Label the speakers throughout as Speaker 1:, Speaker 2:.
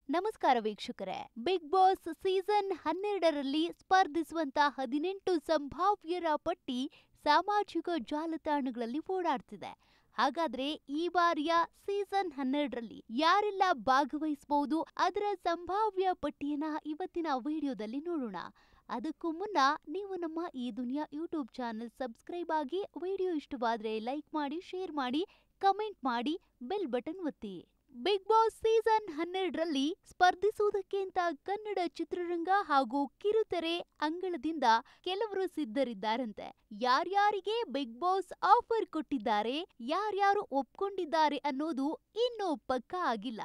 Speaker 1: ನಮಸ್ಕಾರ ವೀಕ್ಷಕರೇ. Big boss season 12ರಲ್ಲಿ ಸ್ಪರ್ಧಿಸುವಂತ 18 ಸಂಭಾವ್ಯರ ಪಟ್ಟಿ ಸಾಮಾಜಿಕ ಜಾಲತಾಣಗಳಲ್ಲಿ ಓಡಾಡ್ತಿದೆ. ಹಾಗಾದ್ರೆ ಈ ಬಾರಿಯ ಸೀಸನ್ 12ರಲ್ಲಿ ಯಾರೆಲ್ಲ ಭಾಗವಹಿಸಬಹುದು, ಅದರ ಸಂಭಾವ್ಯ ಪಟ್ಟಿಯನ್ನ ಇವತ್ತಿನ ವಿಡಿಯೋದಲ್ಲಿ ನೋಡೋಣ. ಅದಕ್ಕೂ ಮುನ್ನ ನೀವು ನಮ್ಮ ಈ ದುನಿಯಾ ಯೂಟ್ಯೂಬ್ ಚಾನೆಲ್ ಸಬ್ಸ್ಕ್ರೈಬ್ ಆಗಿ, ವಿಡಿಯೋ ಇಷ್ಟವಾದ್ರೆ ಲೈಕ್ ಮಾಡಿ, ಶೇರ್ ಮಾಡಿ, ಕಮೆಂಟ್ ಮಾಡಿ, ಬೆಲ್ ಬಟನ್ ಒತ್ತಿ. ಬಿಗ್ ಬಾಸ್ ಸೀಸನ್ 12ರಲ್ಲಿ ಸ್ಪರ್ಧಿಸುವುದಕ್ಕೆ ಅಂತ ಕನ್ನಡ ಚಿತ್ರರಂಗ ಹಾಗೂ ಕಿರುತೆರೆ ಅಂಗಳದಿಂದ ಕೆಲವರು ಸಿದ್ಧರಿದ್ದಾರಂತೆ. ಯಾರ್ಯಾರಿಗೆ ಬಿಗ್ ಬಾಸ್ ಆಫರ್ ಕೊಟ್ಟಿದ್ದಾರೆ, ಯಾರ್ಯಾರು ಒಪ್ಕೊಂಡಿದ್ದಾರೆ ಅನ್ನೋದು ಇನ್ನೂ ಪಕ್ಕಾ ಆಗಿಲ್ಲ.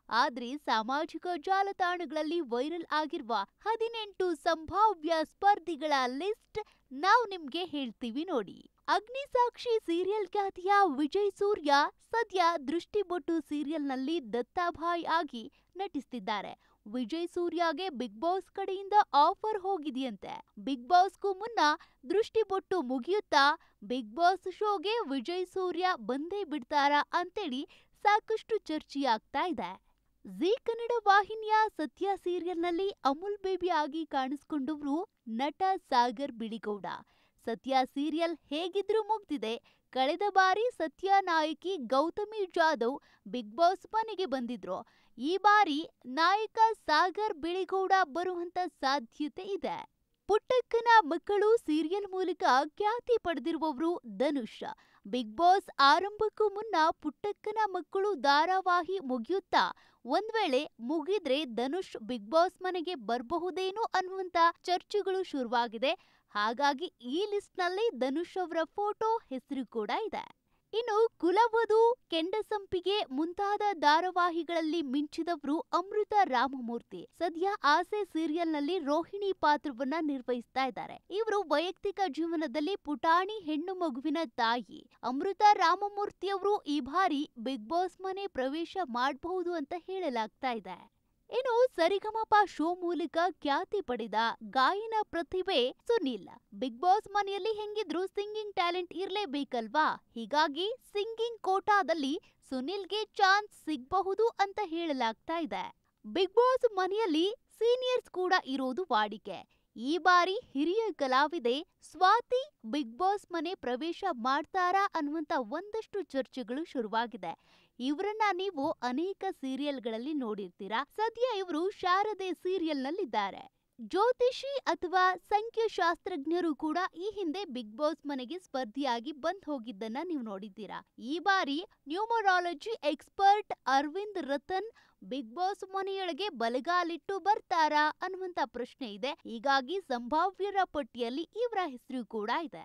Speaker 1: ಆದ್ರೆ ಸಾಮಾಜಿಕ ಜಾಲತಾಣಗಳಲ್ಲಿ ವೈರಲ್ ಆಗಿರುವ 18 ಸಂಭಾವ್ಯ ಸ್ಪರ್ಧಿಗಳ ಲಿಸ್ಟ್ ನಾವು ನಿಮ್ಗೆ ಹೇಳ್ತೀವಿ ನೋಡಿ. ಅಗ್ನಿಸಾಕ್ಷಿ ಸೀರಿಯಲ್ ಖ್ಯಾತಿಯ ವಿಜಯ್ ಸೂರ್ಯ ಸದ್ಯ ದೃಷ್ಟಿಬೊಟ್ಟು ಸೀರಿಯಲ್ನಲ್ಲಿ ದತ್ತಾಭಾಯ್ ಆಗಿ ನಟಿಸ್ತಿದ್ದಾರೆ. ವಿಜಯ್ ಸೂರ್ಯಗೆ ಬಿಗ್ ಬಾಸ್ ಕಡೆಯಿಂದ ಆಫರ್ ಹೋಗಿದೆಯಂತೆ. ಬಿಗ್ ಬಾಸ್ಗೂ ಮುನ್ನ ದೃಷ್ಟಿಬೊಟ್ಟು ಮುಗಿಯುತ್ತಾ ಬಿಗ್ ಬಾಸ್ ಶೋಗೆ ವಿಜಯ್ ಸೂರ್ಯ ಬಂದೇ ಬಿಡ್ತಾರಾ ಅಂತೇಳಿ ಸಾಕಷ್ಟು ಚರ್ಚೆಯಾಗ್ತಾ ಇದೆ. ಜೀ ಕನ್ನಡ ವಾಹಿನಿಯ ಸತ್ಯ ಸೀರಿಯಲ್ನಲ್ಲಿ ಅಮೂಲ್ ಬೇಬಿ ಆಗಿ ಕಾಣಿಸಿಕೊಂಡವರು ನಟ ಸಾಗರ್ ಬಿಳಿಗೌಡ. ಸತ್ಯ ಸೀರಿಯಲ್ ಹೇಗಿದ್ರೂ ಮುಗ್ದಿದೆ. ಕಳೆದ ಬಾರಿ ಸತ್ಯ ನಾಯಕಿ ಗೌತಮಿ ಜಾಧವ್ ಬಿಗ್ ಬಾಸ್ ಮನೆಗೆ ಬಂದಿದ್ರು. ಈ ಬಾರಿ ನಾಯಕ ಸಾಗರ್ ಬಿಳಿಗೌಡ ಬರುವಂತ ಸಾಧ್ಯತೆ ಇದೆ. ಪುಟ್ಟಕ್ಕನ ಮಕ್ಕಳು ಸೀರಿಯಲ್ ಮೂಲಕ ಖ್ಯಾತಿ ಪಡೆದಿರುವವರು ಧನುಷ್. ಬಿಗ್ ಬಾಸ್ ಆರಂಭಕ್ಕೂ ಮುನ್ನ ಪುಟ್ಟಕ್ಕನ ಮಕ್ಕಳು ಧಾರಾವಾಹಿ ಮುಗಿಯುತ್ತಾ ಒಂದ್ ವೇಳೆ ಮುಗಿದ್ರೆ ಧನುಷ್ ಬಿಗ್ ಬಾಸ್ ಮನೆಗೆ ಬರಬಹುದೇನೋ ಅನ್ನುವಂತ ಚರ್ಚೆಗಳು ಶುರುವಾಗಿದೆ. ಹಾಗಾಗಿ ಈ ಲಿಸ್ಟ್ ನಲ್ಲಿ ಧನುಷ್ ಅವರ ಫೋಟೋ, ಹೆಸರು ಕೂಡ ಇದೆ. ಇನ್ನು ಕುಲವಧು, ಕೆಂಡಸಂಪಿಗೆ ಮುಂತಾದ ಧಾರಾವಾಹಿಗಳಲ್ಲಿ ಮಿಂಚಿದವರು ಅಮೃತ ರಾಮಮೂರ್ತಿ. ಸದ್ಯ ಆಸೆ ಸೀರಿಯಲ್ ನಲ್ಲಿ ರೋಹಿಣಿ ಪಾತ್ರವನ್ನ ನಿರ್ವಹಿಸ್ತಾ ಇದ್ದಾರೆ. ಇವರು ವೈಯಕ್ತಿಕ ಜೀವನದಲ್ಲಿ ಪುಟಾಣಿ ಹೆಣ್ಣು ಮಗುವಿನ ತಾಯಿ. ಅಮೃತ ರಾಮಮೂರ್ತಿ ಅವರು ಈ ಬಾರಿ ಬಿಗ್ ಬಾಸ್ ಮನೆ ಪ್ರವೇಶ ಮಾಡಬಹುದು ಅಂತ ಹೇಳಲಾಗ್ತಾ ಇದೆ. ಇನ್ನು ಸರಿಗಮಪ ಶೋ ಮೂಲಕ ಖ್ಯಾತಿ ಪಡೆದ ಗಾಯನ ಪ್ರತಿಭೆ ಸುನಿಲ್. ಬಿಗ್ ಬಾಸ್ ಮನೆಯಲ್ಲಿ ಹೆಂಗಿದ್ರು ಸಿಂಗಿಂಗ್ ಟ್ಯಾಲೆಂಟ್ ಇರ್ಲೇಬೇಕಲ್ವಾ? ಹೀಗಾಗಿ ಸಿಂಗಿಂಗ್ ಕೋಟಾದಲ್ಲಿ ಸುನಿಲ್ಗೆ ಚಾನ್ಸ್ ಸಿಗಬಹುದು ಅಂತ ಹೇಳಲಾಗ್ತಾ ಇದೆ. ಬಿಗ್ ಬಾಸ್ ಮನೆಯಲ್ಲಿ ಸೀನಿಯರ್ಸ್ ಕೂಡ ಇರೋದು ವಾಡಿಕೆ. ಈ ಬಾರಿ ಹಿರಿಯ ಕಲಾವಿದೆ ಸ್ವಾತಿ ಬಿಗ್ ಬಾಸ್ ಮನೆ ಪ್ರವೇಶ ಮಾಡ್ತಾರಾ ಅನ್ನುವಂತ ಒಂದಷ್ಟು ಚರ್ಚೆಗಳು ಶುರುವಾಗಿದೆ. ಇವರನ್ನ ನೀವು ಅನೇಕ ಸೀರಿಯಲ್ಗಳಲ್ಲಿ ನೋಡಿರ್ತೀರಾ. ಸದ್ಯ ಇವರು ಶಾರದೆ ಸೀರಿಯಲ್ ನಲ್ಲಿದ್ದಾರೆ. ಜ್ಯೋತಿಷಿ ಅಥವಾ ಸಂಖ್ಯಾಶಾಸ್ತ್ರಜ್ಞರು ಕೂಡ ಈ ಹಿಂದೆ ಬಿಗ್ ಬಾಸ್ ಮನೆಗೆ ಸ್ಪರ್ಧಿಯಾಗಿ ಬಂದ್ ಹೋಗಿದ್ದನ್ನ ನೀವು ನೋಡಿದ್ದೀರಾ. ಈ ಬಾರಿ numerology expert Arvind Ratan Bigg Boss ಮನೆಯೊಳಗೆ ಬಲಗಾಲಿಟ್ಟು ಬರ್ತಾರಾ ಅನ್ನುವಂತ ಪ್ರಶ್ನೆ ಇದೆ. ಹೀಗಾಗಿ ಸಂಭಾವ್ಯರ ಪಟ್ಟಿಯಲ್ಲಿ ಇವರ ಹೆಸರು ಕೂಡ ಇದೆ.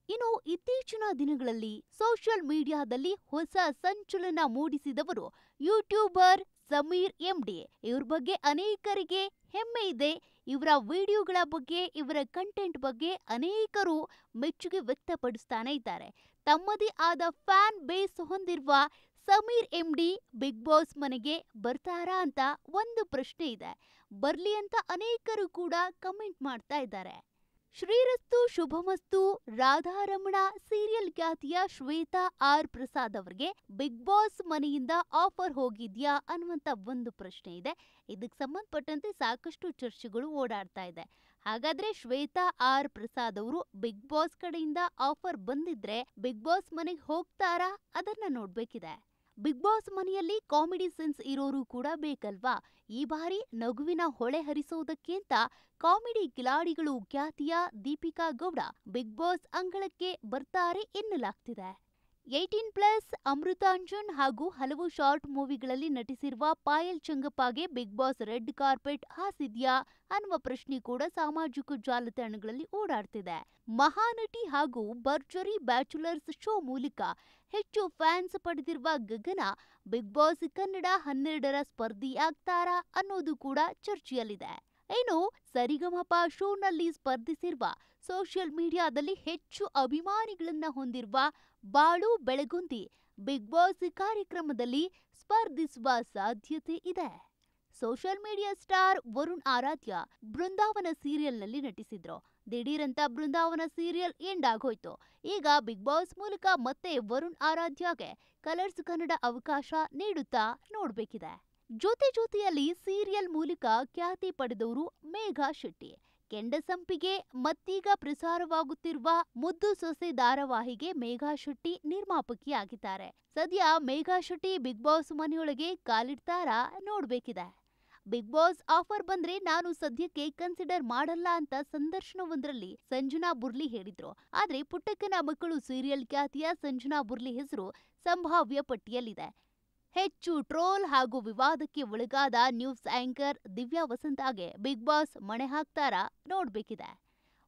Speaker 1: ಇನ್ನು ಇತ್ತೀಚಿನ ದಿನಗಳಲ್ಲಿ ಸೋಷಿಯಲ್ ಮೀಡಿಯಾದಲ್ಲಿ ಹೊಸ ಸಂಚಲನ ಮೂಡಿಸಿದವರು ಯೂಟ್ಯೂಬರ್ ಸಮೀರ್ ಎಂಡಿ. ಇವ್ರ ಬಗ್ಗೆ ಅನೇಕರಿಗೆ ಹೆಮ್ಮೆ ಇದೆ. ಇವರ ವಿಡಿಯೋಗಳ ಬಗ್ಗೆ, ಇವರ ಕಂಟೆಂಟ್ ಬಗ್ಗೆ ಅನೇಕರು ಮೆಚ್ಚುಗೆ ವ್ಯಕ್ತಪಡಿಸ್ತಾನೆ ಇದ್ದಾರೆ. ತಮ್ಮದೇ ಆದ ಫ್ಯಾನ್ ಬೇಸ್ ಹೊಂದಿರುವ ಸಮೀರ್ ಎಂಡಿ ಬಿಗ್ ಬಾಸ್ ಮನೆಗೆ ಬರ್ತಾರಾ ಅಂತ ಒಂದು ಪ್ರಶ್ನೆ ಇದೆ. ಬರ್ಲಿ ಅಂತ ಅನೇಕರು ಕೂಡ ಕಮೆಂಟ್ ಮಾಡ್ತಾ ಇದ್ದಾರೆ. ಶ್ರೀರಸ್ತು ಶುಭಮಸ್ತು ರಾಧಾರಮಣ ಸೀರಿಯಲ್ ಖ್ಯಾತಿಯ ಶ್ವೇತಾ ಆರ್ ಪ್ರಸಾದ್ ಅವರಿಗೆ ಬಿಗ್ ಬಾಸ್ ಮನೆಯಿಂದ ಆಫರ್ ಹೋಗಿದ್ಯಾ ಅನ್ನುವಂತ ಒಂದು ಪ್ರಶ್ನೆ ಇದೆ. ಇದಕ್ಕೆ ಸಂಬಂಧಪಟ್ಟಂತೆ ಸಾಕಷ್ಟು ಚರ್ಚೆಗಳು ಓಡಾಡ್ತಾ ಇದೆ. ಹಾಗಾದ್ರೆ ಶ್ವೇತಾ ಆರ್ ಪ್ರಸಾದ್ ಅವರು ಬಿಗ್ ಬಾಸ್ ಕಡೆಯಿಂದ ಆಫರ್ ಬಂದಿದ್ರೆ ಬಿಗ್ ಬಾಸ್ ಮನೆಗೆ ಹೋಗ್ತಾರಾ? ಅದನ್ನ ನೋಡ್ಬೇಕಿದೆ. ಬಿಗ್ ಬಾಸ್ ಮನೆಯಲ್ಲಿ ಕಾಮಿಡಿ ಸೆನ್ಸ್ ಇರೋರು ಕೂಡ ಬೇಕಲ್ವಾ? ಈ ಬಾರಿ ನಗುವಿನ ಹೊಳೆ ಹರಿಸೋದಕ್ಕೆ ಅಂತ ಕಾಮಿಡಿ ಕಿಲಾಡಿಗಳು ಖ್ಯಾತಿಯ ದೀಪಿಕಾ ಗೌಡ ಬಿಗ್ ಬಾಸ್ ಅಂಗಳಕ್ಕೆ ಬರ್ತಾರೆ ಎನ್ನಲಾಗ್ತಿದೆ. 18+ ಅಮೃತಾಂಜನ್ ಹಾಗೂ ಹಲವು ಶಾರ್ಟ್ ಮೂವಿಗಳಲ್ಲಿ ನಟಿಸಿರುವ ಪಾಯಲ್ ಚಂಗಪ್ಪಗೆ ಬಿಗ್ ಬಾಸ್ ರೆಡ್ ಕಾರ್ಪೆಟ್ ಹಾಸಿದ್ಯಾ ಅನ್ನುವ ಪ್ರಶ್ನೆ ಕೂಡ ಸಾಮಾಜಿಕ ಜಾಲತಾಣಗಳಲ್ಲಿ ಓಡಾಡ್ತಿದೆ. ಮಹಾನಟಿ ಹಾಗೂ ಭರ್ಜರಿ ಬ್ಯಾಚುಲರ್ಸ್ ಶೋ ಮೂಲಕ ಹೆಚ್ಚು ಫ್ಯಾನ್ಸ್ ಪಡೆದಿರುವ ಗಗನ ಬಿಗ್ ಬಾಸ್ ಕನ್ನಡ 12ರ ಸ್ಪರ್ಧಿಯಾಗ್ತಾರಾ ಅನ್ನೋದು ಕೂಡ ಚರ್ಚೆಯಲ್ಲಿದೆ. ಇನ್ನು ಸರಿಗಮಪ ಶೋನಲ್ಲಿ ಸ್ಪರ್ಧಿಸಿರುವ ಸೋಷಿಯಲ್ ಮೀಡಿಯಾದಲ್ಲಿ ಹೆಚ್ಚು ಅಭಿಮಾನಿಗಳನ್ನ ಹೊಂದಿರುವ ಬಾಳು ಬೆಳಗುಂದಿ ಬಿಗ್ ಬಾಸ್ ಕಾರ್ಯಕ್ರಮದಲ್ಲಿ ಸ್ಪರ್ಧಿಸುವ ಸಾಧ್ಯತೆ ಇದೆ. ಸೋಷಿಯಲ್ ಮೀಡಿಯಾ ಸ್ಟಾರ್ ವರುಣ್ ಆರಾಧ್ಯ ಬೃಂದಾವನ ಸೀರಿಯಲ್ನಲ್ಲಿ ನಟಿಸಿದ್ರು. ದಿಢೀರಂತ ಬೃಂದಾವನ ಸೀರಿಯಲ್ ಎಂಡ್ ಆಗೋಯ್ತು. ಈಗ ಬಿಗ್ ಬಾಸ್ ಮೂಲಕ ಮತ್ತೆ ವರುಣ್ ಆರಾಧ್ಯಗೆ ಕಲರ್ಸ್ ಕನ್ನಡ ಅವಕಾಶ ನೀಡುತ್ತಾ ನೋಡ್ಬೇಕಿದೆ. ಜೊತೆಯಲ್ಲಿ ಸೀರಿಯಲ್ ಮೂಲಕ ಖ್ಯಾತಿ ಪಡೆದವರು ಮೇಘಾ ಶೆಟ್ಟಿ. ಕೆಂಡಸಂಪಿಗೆ ಮತ್ತೀಗ ಪ್ರಸಾರವಾಗುತ್ತಿರುವ ಮುದ್ದು ಸೊಸೆ ಧಾರಾವಾಹಿಗೆ ಮೇಘಾ ಶೆಟ್ಟಿ ನಿರ್ಮಾಪಕಿಯಾಗಿದ್ದಾರೆ. ಸದ್ಯ ಮೇಘಾ ಶೆಟ್ಟಿ ಬಿಗ್ ಬಾಸ್ ಮನೆಯೊಳಗೆ ಕಾಲಿಡ್ತಾರಾ ನೋಡ್ಬೇಕಿದೆ. ಬಿಗ್ ಬಾಸ್ ಆಫರ್ ಬಂದ್ರೆ ನಾನು ಸದ್ಯಕ್ಕೆ ಕನ್ಸಿಡರ್ ಮಾಡಲ್ಲ ಅಂತ ಸಂದರ್ಶನವೊಂದರಲ್ಲಿ ಸಂಜನಾ ಬುರ್ಲಿ ಹೇಳಿದ್ರು. ಆದ್ರೆ ಪುಟ್ಟಕ್ಕನ ಮಕ್ಕಳು ಸೀರಿಯಲ್ ಖ್ಯಾತಿಯ ಸಂಜನಾ ಬುರ್ಲಿ ಹೆಸರು ಸಂಭಾವ್ಯ ಪಟ್ಟಿಯಲ್ಲಿದೆ. ಹೆಚ್ಚು ಟ್ರೋಲ್ ಹಾಗೂ ವಿವಾದಕ್ಕೆ ಒಳಗಾದ ನ್ಯೂಸ್ ಆಂಕರ್ ದಿವ್ಯಾ ವಸಂತಾಗೆ ಬಿಗ್ ಬಾಸ್ ಮಣೆ ಹಾಕ್ತಾರಾ ನೋಡ್ಬೇಕಿದೆ.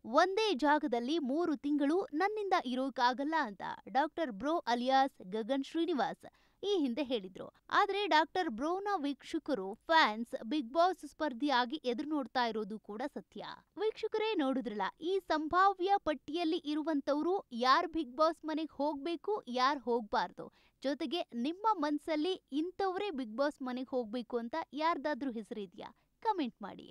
Speaker 1: ಒಂದೇ ಜಾಗದಲ್ಲಿ 3 ತಿಂಗಳು ನನ್ನಿಂದ ಇರೋಕ್ಕಾಗಲ್ಲ ಅಂತ doctor bro alias Gagan Srinivas ಈ ಹಿಂದೆ ಹೇಳಿದ್ರು. ಆದ್ರೆ ಡಾಕ್ಟರ್ ಬ್ರೋನ ವೀಕ್ಷಕರು ಫ್ಯಾನ್ಸ್ ಬಿಗ್ ಬಾಸ್ ಸ್ಪರ್ಧಿಯಾಗಿ ಎದುರು ನೋಡ್ತಾ ಇರೋದು ಕೂಡ ಸತ್ಯ. ವೀಕ್ಷಕರೇ ನೋಡಿದ್ರಲ್ಲ, ಈ ಸಂಭಾವ್ಯ ಪಟ್ಟಿಯಲ್ಲಿ ಇರುವಂತವ್ರು ಯಾರ್ ಬಿಗ್ ಬಾಸ್ ಮನೆಗೆ ಹೋಗ್ಬೇಕು, ಯಾರ್ ಹೋಗ್ಬಾರ್ದು, ಜೊತೆಗೆ ನಿಮ್ಮ ಮನ್ಸಲ್ಲಿ ಇಂಥವ್ರೇ ಬಿಗ್ ಬಾಸ್ ಮನೆಗೆ ಹೋಗ್ಬೇಕು ಅಂತ ಯಾರ್ದಾದ್ರೂ ಹೆಸರಿದ್ಯಾ? ಕಮೆಂಟ್ ಮಾಡಿ.